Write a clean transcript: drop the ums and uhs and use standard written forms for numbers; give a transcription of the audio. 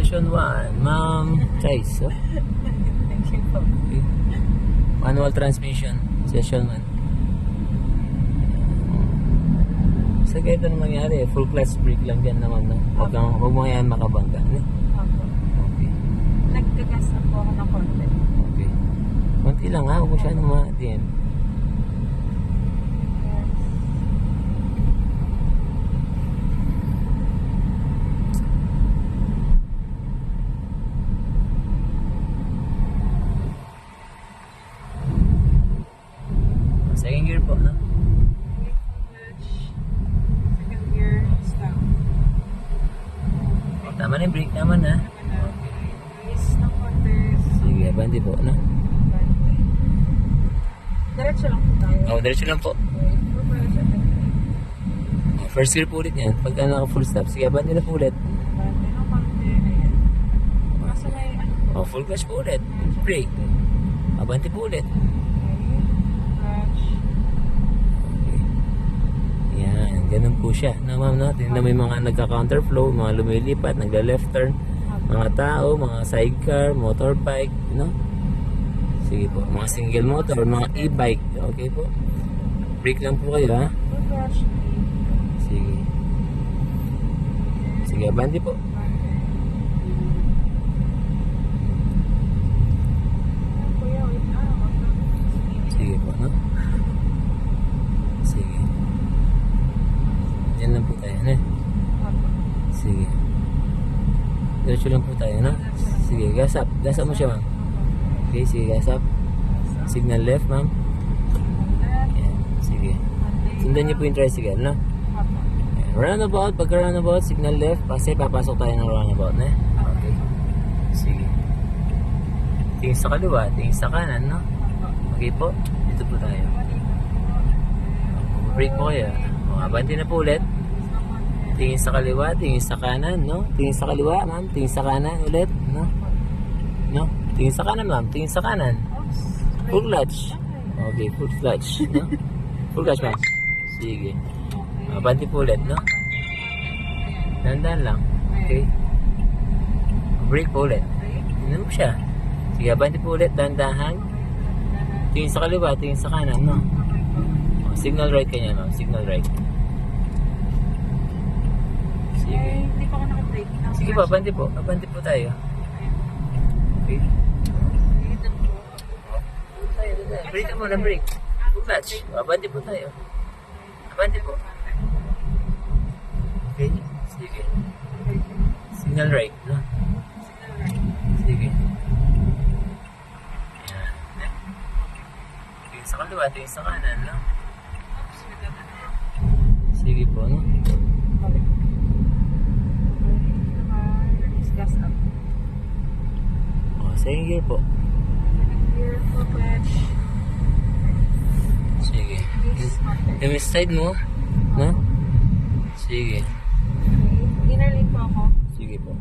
Session 1, Ma'am Chais. Oh. Thank you po. Okay. Manual transmission, Session 1. So kahit ano mangyari, full clutch brake lang yan naman. No? Huwag mo yan makabangga. No? Opo. Okay. Nagkagas na po ako ng konti. Okay. Konti lang ha, huwag mo siya naman. Second gear po, no? Second gear, stop. Tama na yung brake naman, ha? Release ng konti. Sige, abante po, no? Diretso lang po tayo. Oh, diretso lang po. First gear po ulit yan. Pagka naka-full stop, sige, abante na po ulit. Bante ng konti. Ayan. Kaso may ano po. Oh, full clutch po ulit. Brake. Abante po ulit. Clutch. Okay. Yan, ganun po siya. Na ma'am, no? Tingnan mo yung mga nagka-counterflow, mga lumilipat, nagla-left turn, mga tao, mga sidecar, motorbike, no? Sige po, mga single motor, mga e-bike. Okay po. Brake lang po kayo, ha? Full clutch. Sige. Sige, abante po. Kuya, wait. Sige po, no? Sige. Yan lang po tayo, no? Sige. Diretso lang po tayo, no? Sige, gas up. Gas up mo siya, ma'am. Okay, sige, gas up. Signal left, ma'am. Yan, sige. Sundan niyo po yung tricycle, no? Yan. Roundabout, pagka roundabout, signal left. Kasi papasok tayo ng roundabout, ne? Okay. Sige. Tingin sa kaliwa, tingin sa kanan, no? Okay po, dito po tayo. Break po kayo. O, abante na po ulit. Tingin sa kaliwa, tingin sa kanan, no? Tingin sa kaliwa, ma'am. Tingin sa kanan ulit, no? No? Tingin sa kanan, ma'am. Tingin sa kanan. Full clutch. Okay, full clutch, no? Full clutch, ma'am. Sige. Abante po ulit, no? Dandan lang. Okay. Break po ulit. Tingnan mo siya. Sige, abante po ulit. Dandahan. Tingin sa kaliwa, tingin sa kanan, no? O, signal right kanya, ma'am. Signal right. Sige. Hindi pa ako naka-brake. Sige po, abante po. Abante po tayo. Okay. Break mo na break. Full clutch. Abante po tayo. Abante po. Okay. Sige. Signal right, no? Sige. Yan. Tingin sa kaliwa, tingin sa kanan, no? Sige po, no? Gas up. O, second gear po. Second gear, full clutch. Sige. Yung side mo, no? Sige. Inner lane po ako. Sige po.